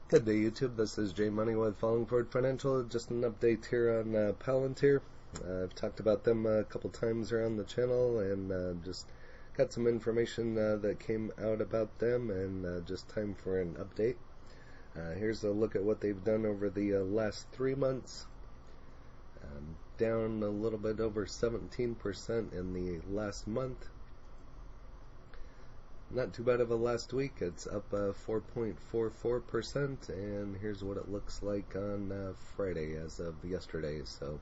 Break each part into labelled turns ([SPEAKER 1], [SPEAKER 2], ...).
[SPEAKER 1] Good day, YouTube. This is Jay Money with Falling Forward Financial. Just an update here on Palantir. I've talked about them a couple times around the channel and just got some information that came out about them and just time for an update. Here's a look at what they've done over the last 3 months. Down a little bit over 17% in the last month. Not too bad of a last week. It's up 4.44%, and here's what it looks like on Friday as of yesterday. So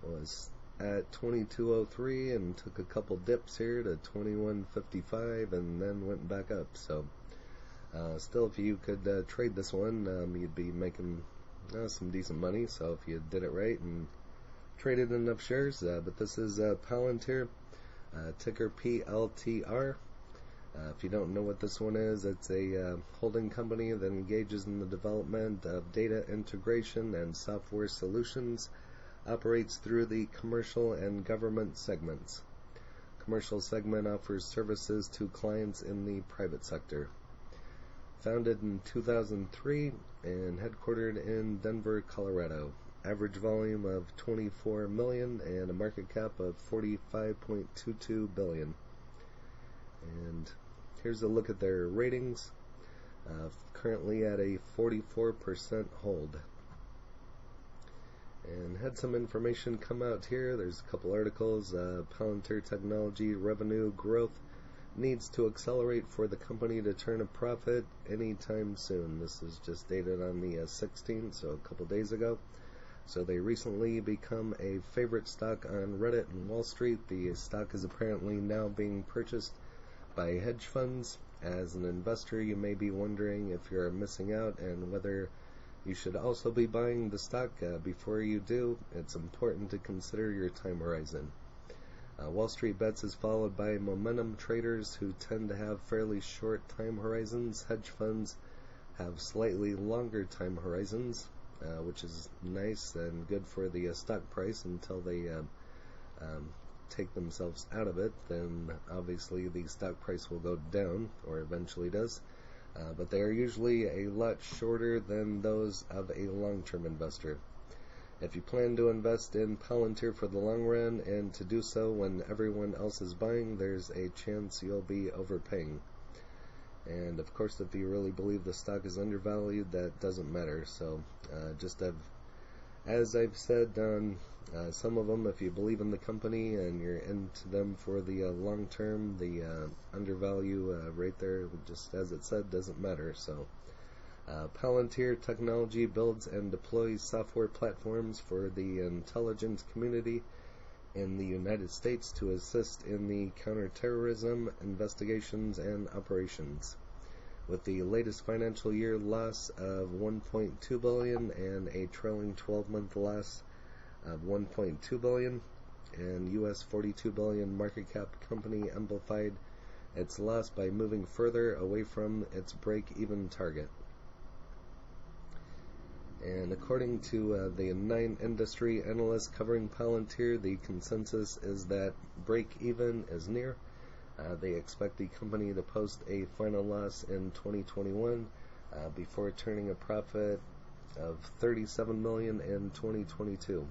[SPEAKER 1] it was at 22.03 and took a couple dips here to 21.55 and then went back up. So still, if you could trade this one, you'd be making some decent money. So if you did it right and traded enough shares, but this is Palantir, ticker PLTR. If you don't know what this one is, it's a holding company that engages in the development of data integration and software solutions, operates through the commercial and government segments. Commercial segment offers services to clients in the private sector. Founded in 2003 and headquartered in Denver, Colorado. Average volume of 24 million and a market cap of 45.22 billion. And here's a look at their ratings. Currently at a 44% hold. And had some information come out here. There's a couple articles. Palantir Technology revenue growth needs to accelerate for the company to turn a profit anytime soon. This is just dated on the 16th, so a couple days ago. So they recently become a favorite stock on Reddit and Wall Street. The stock is apparently now being purchased by hedge funds. As an investor, you may be wondering if you're missing out and whether you should also be buying the stock. Before you do, it's important to consider your time horizon. Wall Street Bets is followed by momentum traders who tend to have fairly short time horizons. Hedge funds have slightly longer time horizons, which is nice and good for the stock price until they take themselves out of it. Then obviously the stock price will go down, or eventually does, but they are usually a lot shorter than those of a long-term investor. If you plan to invest in Palantir for the long run and to do so when everyone else is buying, there's a chance you'll be overpaying. And of course, if you really believe the stock is undervalued, that doesn't matter. So as I've said on some of them, if you believe in the company and you're into them for the long term, the undervalue right there, just as it said, doesn't matter. So Palantir Technology builds and deploys software platforms for the intelligence community in the United States to assist in the counterterrorism investigations and operations. With the latest financial year loss of $1.2 billion and a trailing 12-month loss of $1.2 billion, and US $42 billion market cap company amplified its loss by moving further away from its break-even target. And according to the 9 industry analysts covering Palantir, the consensus is that break-even is near. They expect the company to post a final loss in 2021 before turning a profit of $37 million in 2022.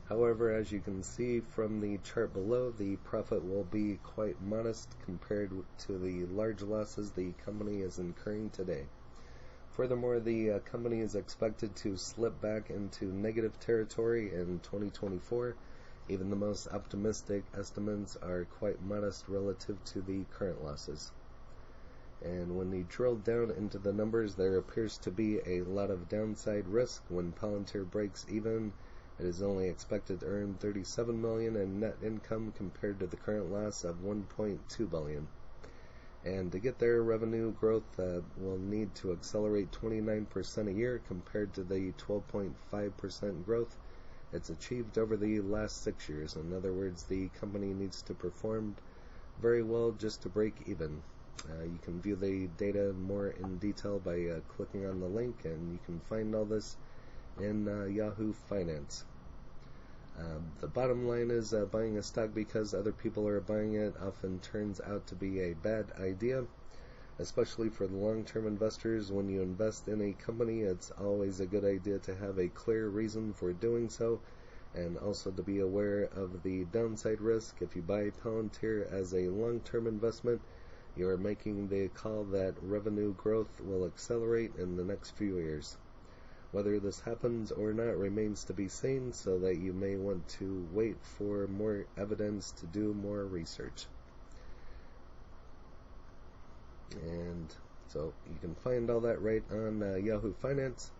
[SPEAKER 1] However, as you can see from the chart below, the profit will be quite modest compared to the large losses the company is incurring today. Furthermore, the company is expected to slip back into negative territory in 2024. Even the most optimistic estimates are quite modest relative to the current losses. And when you drill down into the numbers, there appears to be a lot of downside risk. When Palantir breaks even, it is only expected to earn $37 million in net income compared to the current loss of $1.2 billion. And to get their revenue growth will need to accelerate 29% a year compared to the 12.5% growth it's achieved over the last 6 years. In other words, the company needs to perform very well just to break even. You can view the data more in detail by clicking on the link, and you can find all this in Yahoo Finance. The bottom line is buying a stock because other people are buying it often turns out to be a bad idea. Especially for the long-term investors, when you invest in a company, it's always a good idea to have a clear reason for doing so, and also to be aware of the downside risk. If you buy Palantir as a long-term investment, you are making the call that revenue growth will accelerate in the next few years. Whether this happens or not remains to be seen, so that you may want to wait for more evidence to do more research. And so you can find all that right on Yahoo Finance.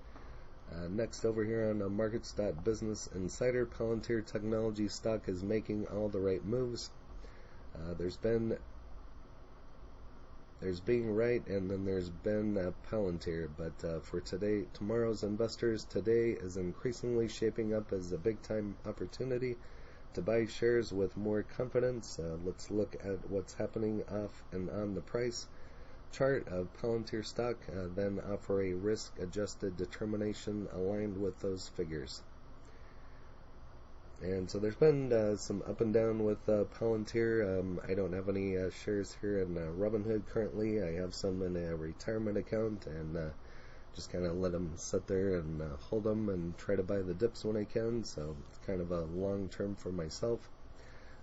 [SPEAKER 1] Next, over here on Markets.Business Insider, Palantir Technology stock is making all the right moves. There's being right, and then there's been Palantir. But for tomorrow's investors, today is increasingly shaping up as a big-time opportunity to buy shares with more confidence. Let's look at what's happening off and on the price chart of Palantir stock, then offer a risk-adjusted determination aligned with those figures. And so there's been some up and down with Palantir. I don't have any shares here in Robinhood currently. I have some in a retirement account, and just kind of let them sit there and hold them and try to buy the dips when I can. So it's kind of a long term for myself.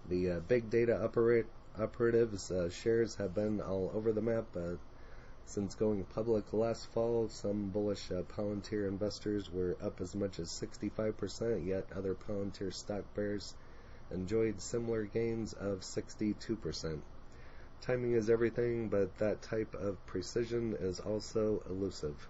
[SPEAKER 1] The big data operatives shares have been all over the map since going public last fall. Some bullish Palantir investors were up as much as 65%, yet other Palantir stock bears enjoyed similar gains of 62%. Timing is everything, but that type of precision is also elusive.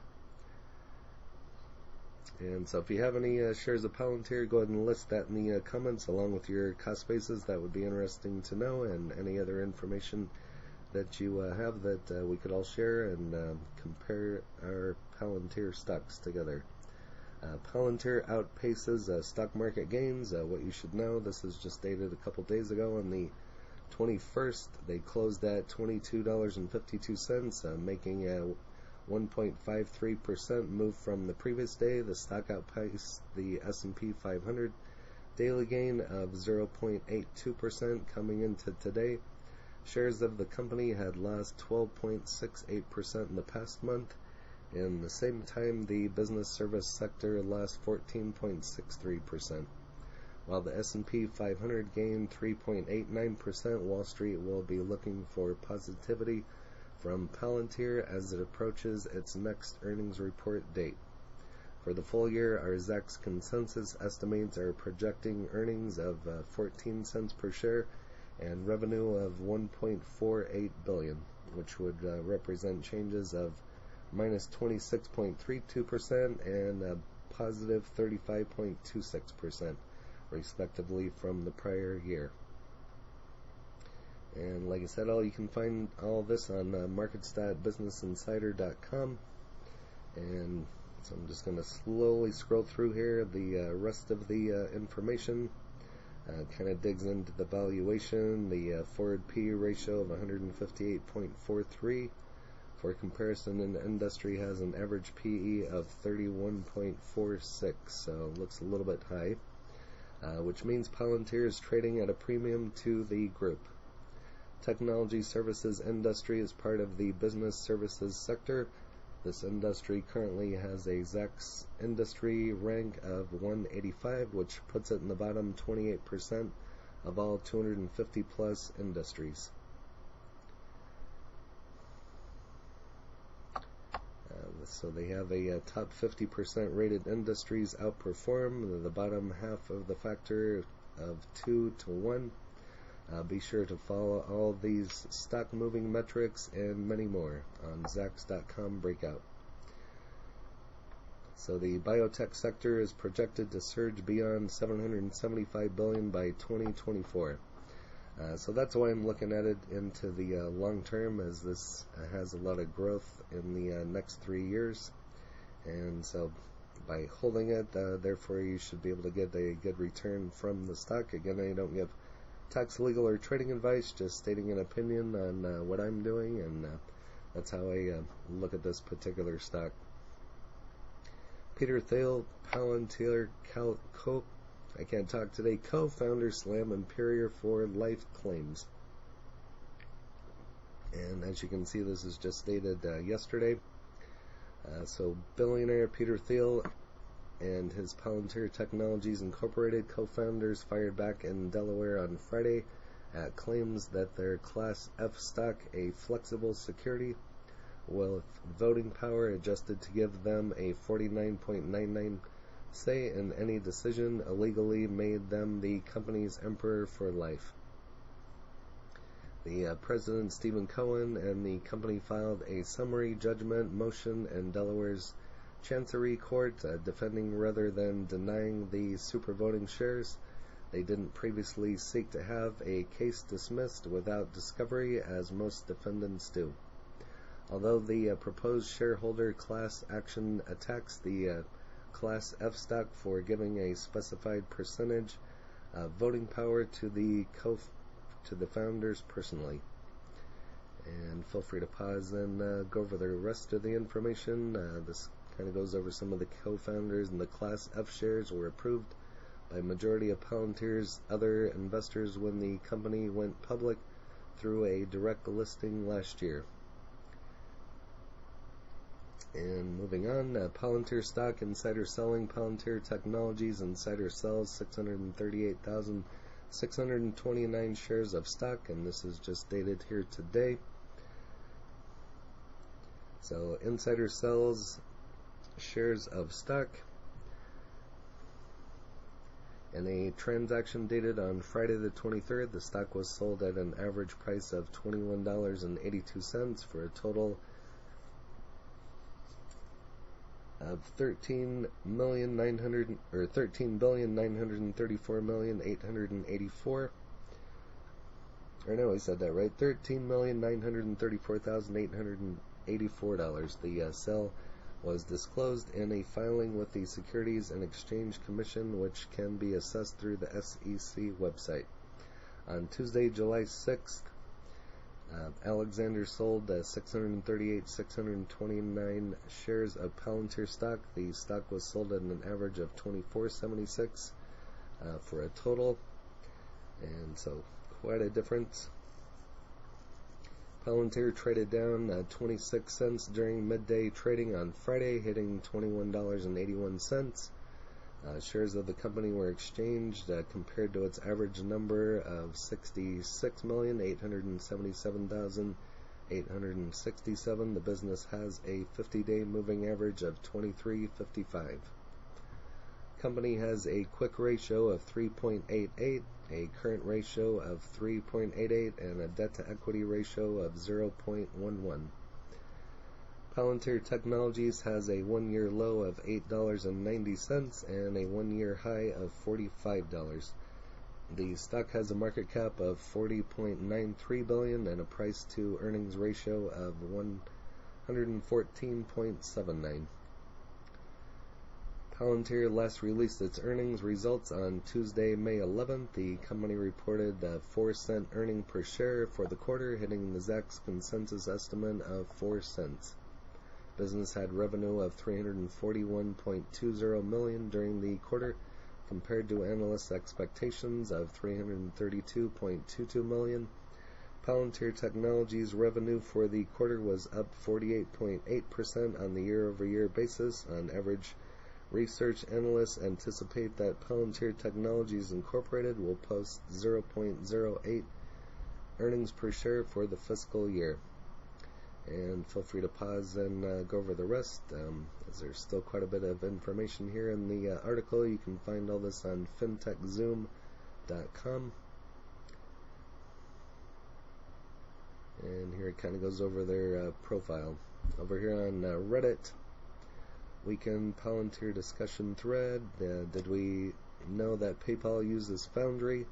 [SPEAKER 1] And so if you have any shares of Palantir, go ahead and list that in the comments along with your cost basis. That would be interesting to know, and any other information that you have that we could all share and compare our Palantir stocks together. Palantir outpaces stock market gains. What you should know, this is just dated a couple days ago on the 21st. They closed at $22.52, making a 1.53% move from the previous day. The stock outpaced the S&P 500 daily gain of 0.82% coming into today. Shares of the company had lost 12.68% in the past month. In the same time, the business service sector lost 14.63%. While the S&P 500 gained 3.89%, Wall Street will be looking for positivity from Palantir as it approaches its next earnings report date. For the full year, our Zacks consensus estimates are projecting earnings of 14 cents per share and revenue of $1.48 billion, which would represent changes of minus 26.32% and positive 35.26%, respectively, from the prior year. And like I said, you can find all this on markets.businessinsider.com. And so I'm just going to slowly scroll through here the rest of the information. Kind of digs into the valuation, the forward P ratio of 158.43. For comparison, in the industry has an average PE of 31.46, so looks a little bit high, which means Palantir is trading at a premium to the group. Technology services industry is part of the business services sector. This industry currently has a Zacks industry rank of 185, which puts it in the bottom 28% of all 250 plus industries. So they have a top 50% rated industries outperform, the bottom half of the factor of 2 to 1. Be sure to follow all these stock moving metrics and many more on Zacks.com Breakout. So the biotech sector is projected to surge beyond $775 billion by 2024. So that's why I'm looking at it into the long term, as this has a lot of growth in the next 3 years. And so by holding it, therefore you should be able to get a good return from the stock. Again, I don't give tax, legal, or trading advice, just stating an opinion on what I'm doing, and that's how I look at this particular stock. Peter Thiel, Palantir co-founder slam Imperior for life claims. And as you can see, this is just dated yesterday. So billionaire Peter Thiel and his Palantir Technologies Incorporated co-founders fired back in Delaware on Friday at claims that their Class F stock, a flexible security with voting power adjusted to give them a 49.99 say in any decision, illegally made them the company's emperor for life. The President Stephen Cohen and the company filed a summary judgment motion in Delaware's Chancery Court, defending rather than denying the supervoting shares. They didn't previously seek to have a case dismissed without discovery, as most defendants do. Although the proposed shareholder class action attacks the Class F stock for giving a specified percentage of voting power to the founders personally. And feel free to pause and go over the rest of the information. This kind of goes over some of the co-founders, and the Class F shares were approved by majority of Palantir's other investors when the company went public through a direct listing last year. And moving on, Palantir stock insider selling. Palantir Technologies insider sells 638,629 shares of stock, and this is just dated here today. So insider sells shares of stock in a transaction dated on Friday the 23rd. The stock was sold at an average price of $21.82 for a total of $13,934,884. Or no, I said that right. $13,934,884. The sale was disclosed in a filing with the Securities and Exchange Commission, which can be assessed through the SEC website. On Tuesday, July 6th, Alexander sold 638,629 shares of Palantir stock. The stock was sold at an average of $24.76 for a total, and so quite a difference. Palantir traded down 26 cents during midday trading on Friday, hitting $21.81. Shares of the company were exchanged compared to its average number of 66,877,867. The business has a 50-day moving average of 23.55. Company has a quick ratio of 3.88, a current ratio of 3.88, and a debt-to-equity ratio of 0.11. Palantir Technologies has a one-year low of $8.90 and a one-year high of $45. The stock has a market cap of $40.93 billion and a price-to-earnings ratio of 114.79. Palantir last released its earnings results on Tuesday, May 11th. The company reported a 4-cent earning per share for the quarter, hitting Nasdaq's consensus estimate of 4 cents. Business had revenue of $341.20 million during the quarter, compared to analysts' expectations of $332.22 million. Palantir Technologies' revenue for the quarter was up 48.8% on the year-over-year basis. On average, research analysts anticipate that Palantir Technologies Incorporated will post 0.08 earnings per share for the fiscal year. And feel free to pause and go over the rest, as there's still quite a bit of information here in the article. You can find all this on fintechzoom.com. And here it kind of goes over their profile. Over here on Reddit, weekend Palantir discussion thread. Did we know that PayPal uses Foundry?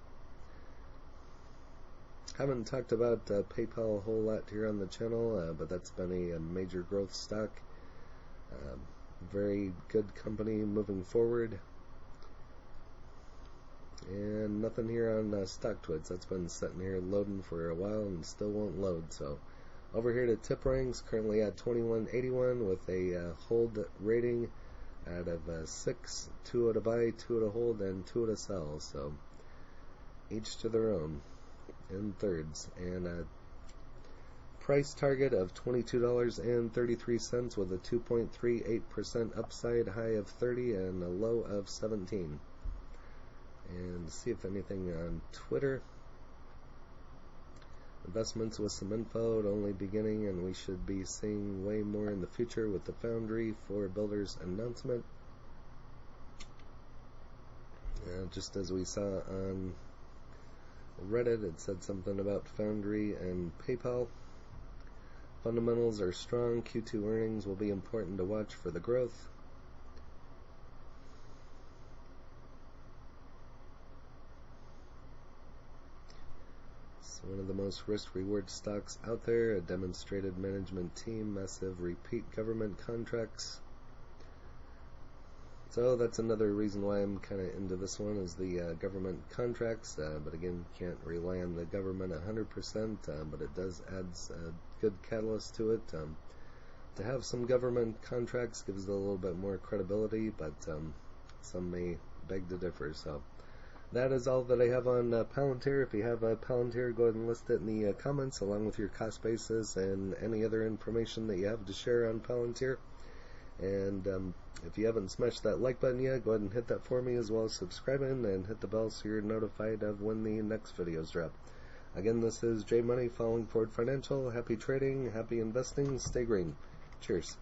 [SPEAKER 1] Haven't talked about PayPal a whole lot here on the channel, but that's been a major growth stock. Very good company moving forward. And nothing here on StockTwits. That's been sitting here loading for a while and still won't load. So over here to tip ranks, currently at 2181 with a hold rating out of 6, 2 to buy, 2 to hold, and 2 to sell. So each to their own in thirds. And price target of $22.33 with a 2.38% upside, high of 30 and a low of 17. And see if anything on Twitter. Investments with some info, only beginning, and we should be seeing way more in the future with the Foundry for Builders announcement. Just as we saw on Reddit, it said something about Foundry and PayPal. Fundamentals are strong. Q2 earnings will be important to watch for the growth. It's one of the most risk-reward stocks out there. A demonstrated management team, massive repeat government contracts. So that's another reason why I'm kind of into this one, is the government contracts. But again, can't rely on the government 100%, but it does add a good catalyst to it. To have some government contracts gives it a little bit more credibility, but some may beg to differ. So that is all that I have on Palantir. If you have Palantir, go ahead and list it in the comments, along with your cost basis and any other information that you have to share on Palantir. And if you haven't smashed that like button yet, go ahead and hit that for me, as well as subscribing and hit the bell so you're notified of when the next videos drop. Again, this is J Money, following Forward Financial. Happy trading, happy investing, stay green. Cheers.